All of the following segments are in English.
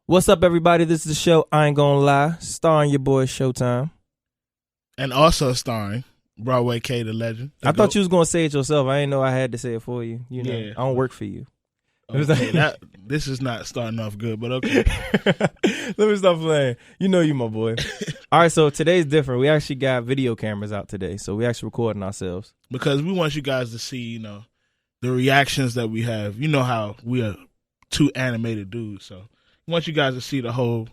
What's up, everybody? This is the show I Ain't Gonna Lie, starring your boy Showtime. And also starring Broadway K, the legend. I thought you was going to say it yourself. I didn't know I had to say it for you. You know, Yeah. I don't work for you. Okay, this is not starting off good, but okay. Let me stop playing. You know you, my boy. All right, so today's different. We actually got video cameras out today, so we actually recording ourselves. Because we want you guys to see, the reactions that we have. You know how we are two animated dudes, so we want you guys to see the whole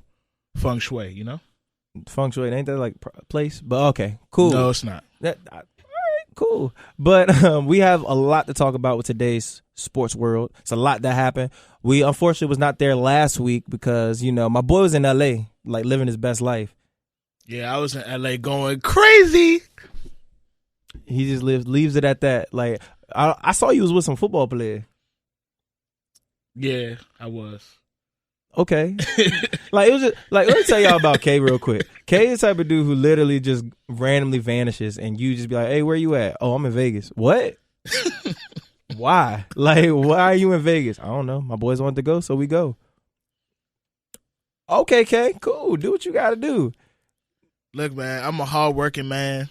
feng shui, Feng shui, ain't that like place? But okay, cool. No, it's not. All right, cool. But we have a lot to talk about with today's sports world. It's a lot that happened. We unfortunately was not there last week because, my boy was in LA, like living his best life. Yeah, I was in LA going crazy. He just leaves it at that. Like I saw you was with some football players. Yeah, I was. Okay. Like it was just like, let me tell y'all about K real quick. K is the type of dude who literally just randomly vanishes and you just be like, hey, where you at? Oh, I'm in Vegas. What? Why? Like, why are you in Vegas? I don't know. My boys wanted to go, so we go. Okay, K, cool. Do what you gotta do. Look, man, I'm a hardworking man.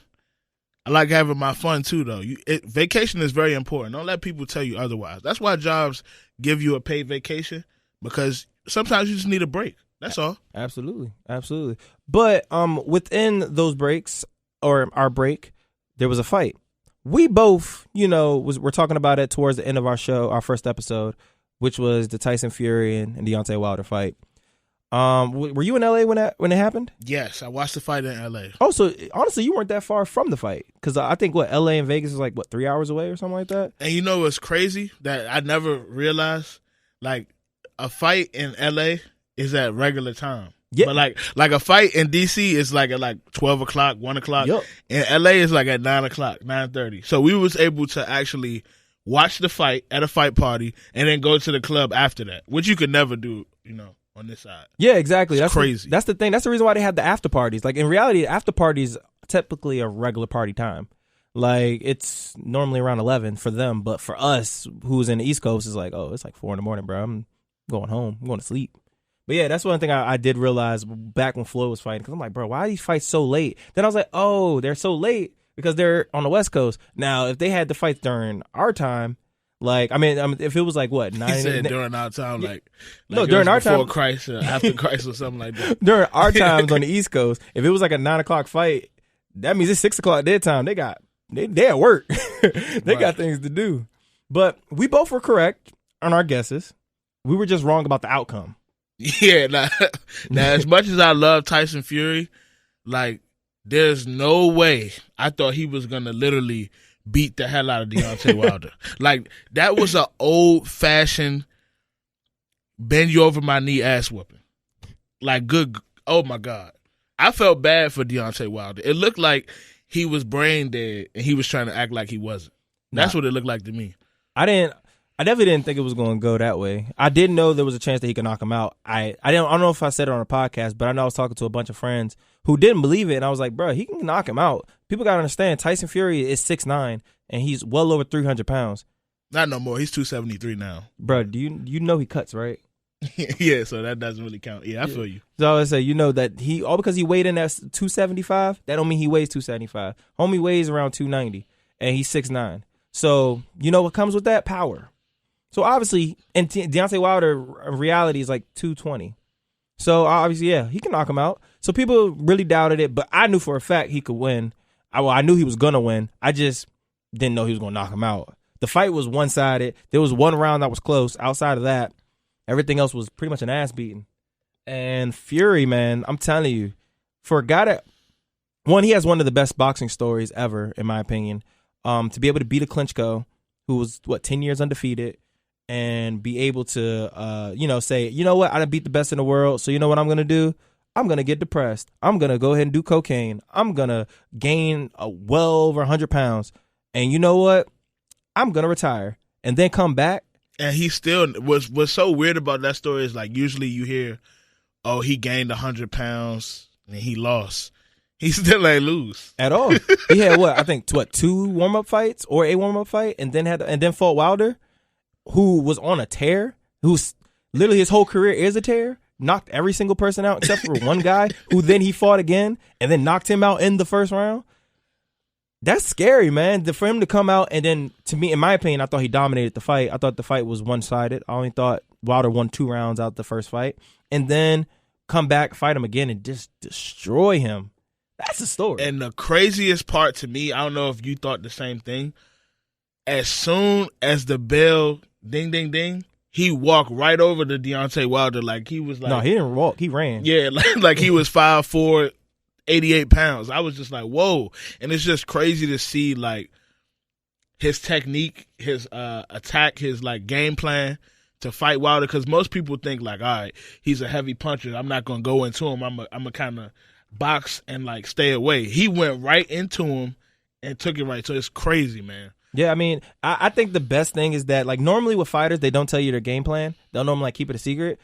I like having my fun too, though. Vacation is very important. Don't let people tell you otherwise. That's why jobs give you a paid vacation, because sometimes you just need a break. That's all. Absolutely. But within those breaks, or our break, there was a fight. We both, we're talking about it towards the end of our show, our first episode, which was the Tyson Fury and Deontay Wilder fight. Were you in LA when it happened? Yes, I watched the fight in LA. Oh, so honestly, you weren't that far from the fight, because I think LA and Vegas is like 3 hours away or something like that. And you know what's crazy that I never realized? Like, a fight in LA is at regular time. Yeah. But like a fight in DC is like at 12 o'clock, 1 o'clock. Yep. And LA is like at 9 o'clock, 9:30. So we was able to actually watch the fight at a fight party and then go to the club after that, which you could never do, on this side. Yeah, exactly. That's crazy. That's the thing. That's the reason why they have the after parties. Like, in reality, after parties typically a regular party time. Like, it's normally around 11 for them, but for us, who's in the East Coast, is like, oh, it's like 4 in the morning, bro. I'm going home. I'm going to sleep. But yeah, that's one thing I did realize back when Floyd was fighting, because I'm like, bro, why are these fights so late? Then I was like, oh, they're so late because they're on the West Coast. Now, if they had the fights during our time, like, I mean, if it was like what, 9? He said during our time, like no, during our time, before Christ or after Christ or something like that. During our times on the East Coast, if it was like a 9 o'clock fight, that means it's 6 o'clock their time. They at work. They got things to do. But we both were correct on our guesses. We were just wrong about the outcome. Yeah, now as much as I love Tyson Fury, like, there's no way I thought he was gonna literally beat the hell out of Deontay Wilder. Like, that was an old-fashioned bend you over my knee ass whooping. Like, good. Oh my God, I felt bad for Deontay Wilder. It looked like he was brain dead and he was trying to act like he wasn't. That's what it looked like to me. I definitely didn't think it was going to go that way. I didn't know there was a chance that he could knock him out. I don't know if I said it on a podcast, but I know I was talking to a bunch of friends who didn't believe it, and I was like, bro, he can knock him out. People got to understand, Tyson Fury is 6'9", and he's well over 300 pounds. Not no more. He's 273 now. Bro, do you know he cuts, right? Yeah, so that doesn't really count. Yeah, I feel you. So I say, that because he weighed in at 275, that don't mean he weighs 275. Homie weighs around 290, and he's 6'9". So, what comes with that? Power. So obviously, and Deontay Wilder, reality is like 220. So obviously, yeah, he can knock him out. So people really doubted it, but I knew for a fact he could win. I knew he was gonna win. I just didn't know he was gonna knock him out. The fight was one-sided. There was one round that was close. Outside of that, everything else was pretty much an ass beating. And Fury, man, I'm telling you, for a guy that, he has one of the best boxing stories ever, in my opinion. To be able to beat a Klitschko, who was 10 years undefeated, and be able to, say, you know what, I done beat the best in the world, so you know what I'm going to do? I'm going to get depressed. I'm going to go ahead and do cocaine. I'm going to gain well over 100 pounds. And you know what? I'm going to retire and then come back. And he still, what's so weird about that story is, like, usually you hear, oh, he gained 100 pounds and he lost. He still ain't lose at all. He had I think 2 warm-up fights or a warm-up fight, and then fought Wilder, who was on a tear, who's literally his whole career is a tear, knocked every single person out except for one guy who then he fought again and then knocked him out in the first round. That's scary, man. For him to come out and then, to me, in my opinion, I thought he dominated the fight. I thought the fight was one-sided. I only thought Wilder won 2 rounds out the first fight. And then come back, fight him again, and just destroy him. That's the story. And the craziest part to me, I don't know if you thought the same thing, as soon as the bell ding, ding, ding, he walked right over to Deontay Wilder like he was like... No, he didn't walk. He ran. Yeah, like he was 5'4", 88 pounds. I was just like, whoa. And it's just crazy to see, like, his technique, his attack, his, like, game plan to fight Wilder. Because most people think, like, all right, he's a heavy puncher. I'm not going to go into him. I'm a kind of box and, like, stay away. He went right into him and took it right. So it's crazy, man. Yeah, I mean, I think the best thing is that, like, normally with fighters, they don't tell you their game plan. They'll normally, like, keep it a secret.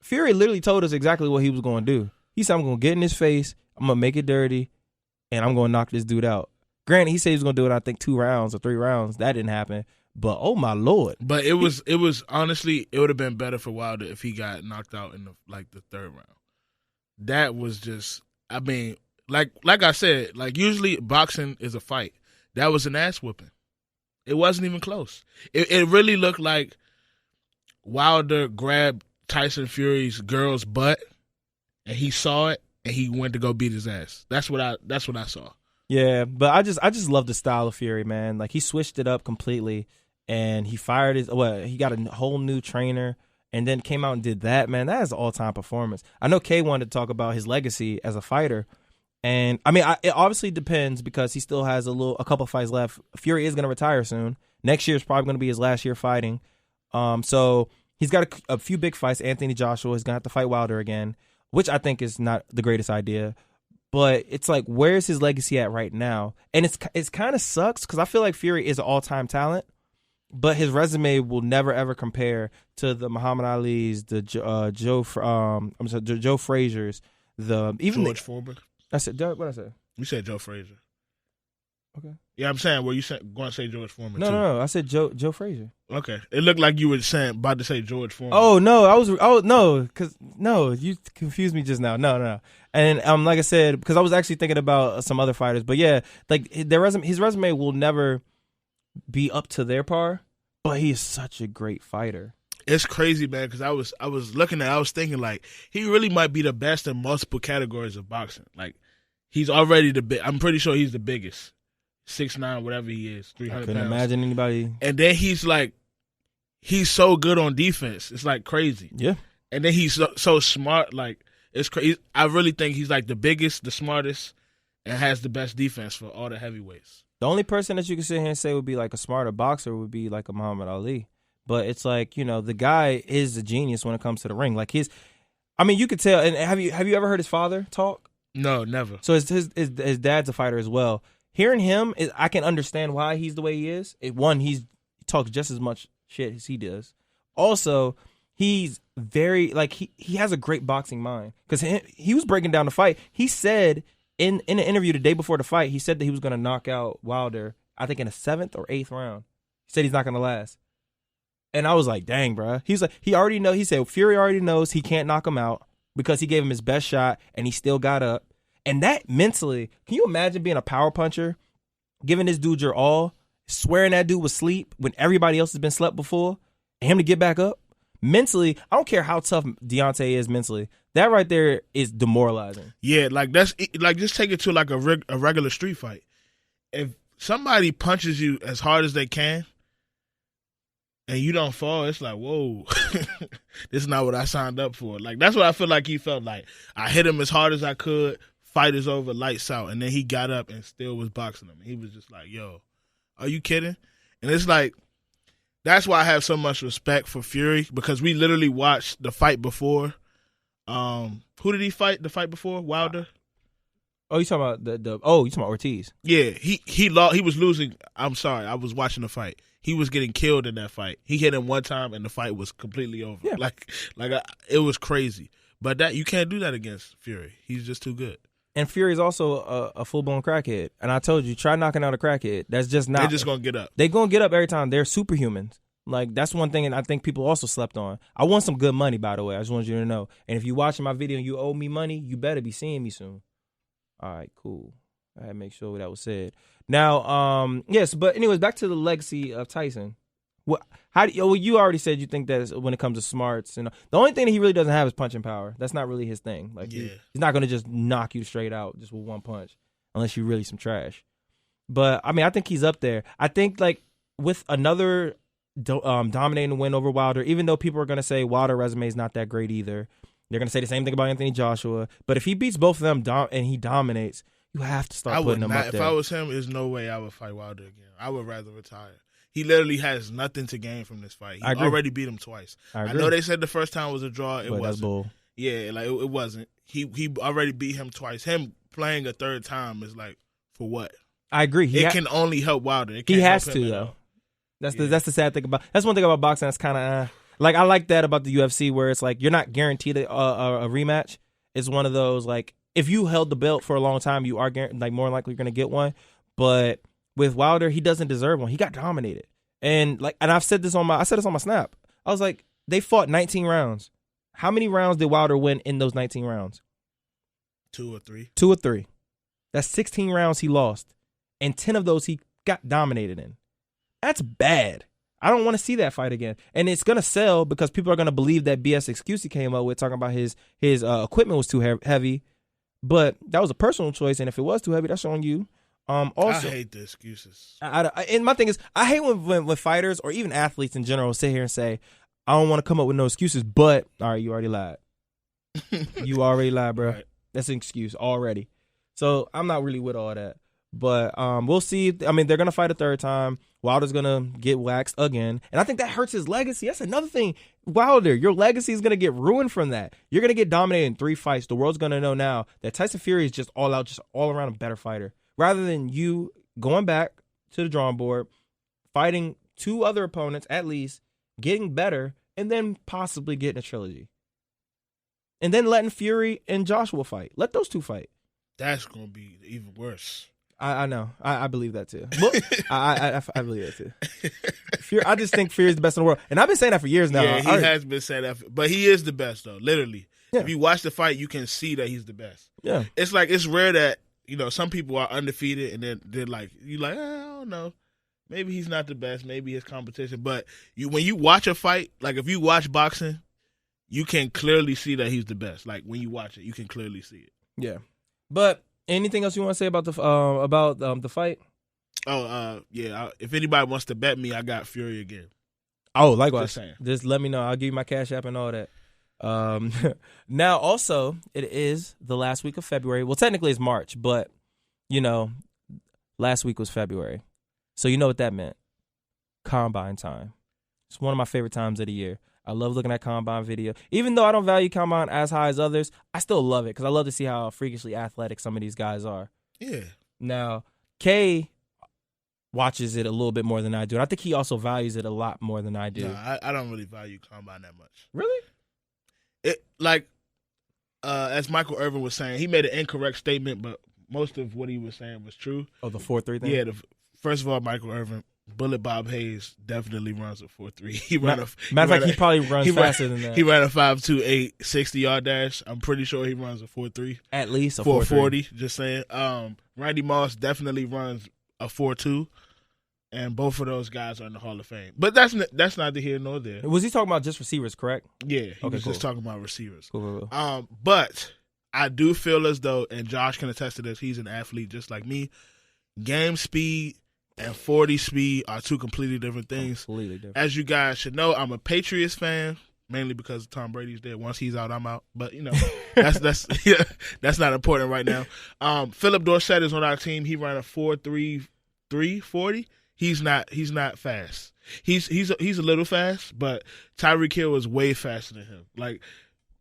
Fury literally told us exactly what he was going to do. He said, I'm going to get in his face, I'm going to make it dirty, and I'm going to knock this dude out. Granted, he said he was going to do it, I think, 2 rounds or 3 rounds. That didn't happen. But, oh, my Lord. But it was honestly, it would have been better for Wilder if he got knocked out in, the 3rd round. That was just, I mean, like I said, like, usually boxing is a fight. That was an ass whooping. It wasn't even close. It really looked like Wilder grabbed Tyson Fury's girl's butt, and he saw it, and he went to go beat his ass. That's what I saw. Yeah, but I just love the style of Fury, man. Like, he switched it up completely, and he fired he got a whole new trainer, and then came out and did that, man. That is an all-time performance. I know Kay wanted to talk about his legacy as a fighter. And I mean, it obviously depends because he still has a couple fights left. Fury is going to retire soon. Next year is probably going to be his last year fighting. So he's got a few big fights. Anthony Joshua is going to have to fight Wilder again, which I think is not the greatest idea. But it's like, where's his legacy at right now? And it's kind of sucks because I feel like Fury is an all-time talent, but his resume will never ever compare to the Muhammad Ali's, the Joe Frazier's, George Foreman. I said, what did I say? You said Joe Frazier. Okay. Yeah, I'm saying, were you going to say George Foreman too? No. I said Joe Frazier. Okay. It looked like you were about to say George Foreman. Oh, no, you confused me just now. No. And like I said, because I was actually thinking about some other fighters. But yeah, like his resume will never be up to their par, but he is such a great fighter. It's crazy, man, because I was looking at, I was thinking, like, he really might be the best in multiple categories of boxing. Like, he's already I'm pretty sure he's the biggest. 6'9", whatever he is, 300 pounds. I couldn't imagine anybody. And then he's so good on defense. It's, like, crazy. Yeah. And then he's so smart. Like, it's crazy. I really think he's, like, the biggest, the smartest, and has the best defense for all the heavyweights. The only person that you can sit here and say would be, like, a smarter boxer would be, like, a Muhammad Ali. But it's like, you know, the guy is a genius when it comes to the ring. Like, you could tell. And have you ever heard his father talk? No, never. So his dad's a fighter as well. Hearing him, I can understand why he's the way he is. He talks just as much shit as he does. Also, he's very, like, he has a great boxing mind. Because he was breaking down the fight. He said in an interview the day before the fight, he said that he was going to knock out Wilder, I think in the 7th or 8th round. He said he's not going to last. And I was like, dang, bro. He's like, he said Fury already knows he can't knock him out because he gave him his best shot and he still got up. And that mentally, can you imagine being a power puncher, giving this dude your all, swearing that dude was asleep when everybody else has been slept before, and him to get back up? Mentally, I don't care how tough Deontay is mentally. That right there is demoralizing. Yeah, like that's like just take it to like a regular street fight. If somebody punches you as hard as they can, and you don't fall, it's like, whoa, this is not what I signed up for. Like, that's what I feel like he felt like. I hit him as hard as I could, fight is over, lights out, and then he got up and still was boxing him. He was just like, yo, are you kidding? And it's like, that's why I have so much respect for Fury, because we literally watched the fight before. Who did he fight the fight before? Wilder? Oh, you talking about you talking about Ortiz? Yeah, he lost. He was losing. I'm sorry, I was watching the fight. He was getting killed in that fight. He hit him one time, and the fight was completely over. Yeah. It was crazy. But that you can't do that against Fury. He's just too good. And Fury's also a full-blown crackhead. And I told you, try knocking out a crackhead. That's just not. They're just going to get up. They're going to get up every time. They're superhumans. Like, that's one thing, and I think people also slept on. I want some good money, by the way. I just want you to know. And if you're watching my video and you owe me money, you better be seeing me soon. All right, cool. I had to make sure that was said. Now, yes, but anyways, back to the legacy of Tyson. You already said you think that when it comes to smarts, and the only thing that he really doesn't have is punching power. That's not really his thing. Like, he's not going to just knock you straight out just with one punch, unless you're really some trash. But I mean, I think he's up there. I think like with another dominating win over Wilder, even though people are going to say Wilder resume is not that great either. They're going to say the same thing about Anthony Joshua. But if he beats both of them and he dominates, you have to start putting him up there. If I was him, there's no way I would fight Wilder again. I would rather retire. He literally has nothing to gain from this fight. He already beat him twice. I know they said the first time was a draw. It wasn't. That's bull. Yeah, like it wasn't. He already beat him twice. Him playing a third time is like, for what? I agree. It can only help Wilder. He has to, though. That's the sad thing about. That's one thing about boxing. That's kind of like, I like that about the UFC, where it's like you're not guaranteed a rematch. It's one of those, like, if you held the belt for a long time, you are like more likely going to get one. But with Wilder, he doesn't deserve one. He got dominated, and I said this on my snap. I was like, they fought 19 rounds. How many rounds did Wilder win in those 19 rounds? 2 or 3. 2 or 3. That's 16 rounds he lost, and 10 of those he got dominated in. That's bad. I don't want to see that fight again. And it's going to sell because people are going to believe that BS excuse he came up with talking about his equipment was too heavy. But that was a personal choice, and if it was too heavy, that's on you. Also, I hate the excuses. And my thing is, I hate when fighters or even athletes in general sit here and say, I don't want to come up with no excuses, but, all right, you already lied. You already lied, bro. Right. That's an excuse already. So I'm not really with all that. But we'll see. I mean, they're going to fight a third time. Wilder's going to get waxed again. And I think that hurts his legacy. That's another thing. Wilder, your legacy is going to get ruined from that. You're going to get dominated in 3 fights. The world's going to know now that Tyson Fury is just all out, just all around a better fighter. Rather than you going back to the drawing board, fighting 2 other opponents at least, getting better, and then possibly getting a trilogy. And then letting Fury and Joshua fight. Let those 2 fight. That's going to be even worse. I know. I believe that too. I believe that too. I just think Fury is the best in the world. And I've been saying that for years now. Yeah, he has been saying that. But he is the best, though, literally. Yeah. If you watch the fight, you can see that he's the best. Yeah. It's like, it's rare that, some people are undefeated and then they're like, I don't know. Maybe he's not the best. Maybe his competition. But when you watch a fight, like if you watch boxing, you can clearly see that he's the best. Like when you watch it, you can clearly see it. Yeah. But anything else you want to say about the fight? Oh, yeah. If anybody wants to bet me, I got Fury again. Oh, likewise. Just let me know. I'll give you my Cash App and all that. Now, also, it is the last week of February. Well, technically it's March, but, last week was February. So you know what that meant. Combine time. It's one of my favorite times of the year. I love looking at Combine video. Even though I don't value Combine as high as others, I still love it because I love to see how freakishly athletic some of these guys are. Yeah. Now, Kay watches it a little bit more than I do. And I think he also values it a lot more than I do. No, I don't really value Combine that much. Really? As Michael Irvin was saying, he made an incorrect statement, but most of what he was saying was true. Oh, the 4-3 thing? Yeah. First of all, Michael Irvin, Bullet Bob Hayes definitely runs a 4-3. Matter of fact, he probably runs faster than that. He ran a 5.28 60-yard dash. I'm pretty sure he runs a 4.3. At least a 4.40. Just saying. Randy Moss definitely runs a 4.2. And both of those guys are in the Hall of Fame. But that's neither here nor there. Was he talking about just receivers, correct? Yeah, he was just talking about receivers. Cool. But I do feel as though, and Josh can attest to this, he's an athlete just like me. Game speed and 40 speed are 2 completely different things. Completely different. As you guys should know, I'm a Patriots fan, mainly because Tom Brady's there. Once he's out, I'm out. But, that's not important right now. Philip Dorsett is on our team. He ran a 4.33 40. He's not fast. He's a little fast, but Tyreek Hill is way faster than him. Like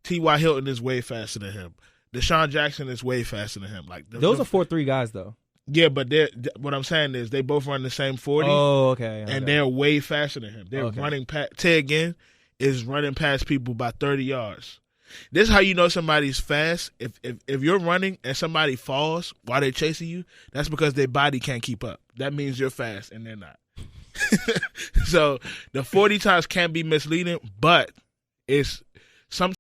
T.Y. Hilton is way faster than him. Deshaun Jackson is way faster than him. Like those are 4.3 guys though. Yeah, but what I'm saying is they both run the same 40. Oh, okay. And they're way faster than him. They're running past. Ted Ginn is running past people by 30 yards. This is how you know somebody's fast. If you're running and somebody falls while they're chasing you, that's because their body can't keep up. That means you're fast and they're not. So the 40 times can be misleading, but it's sometimes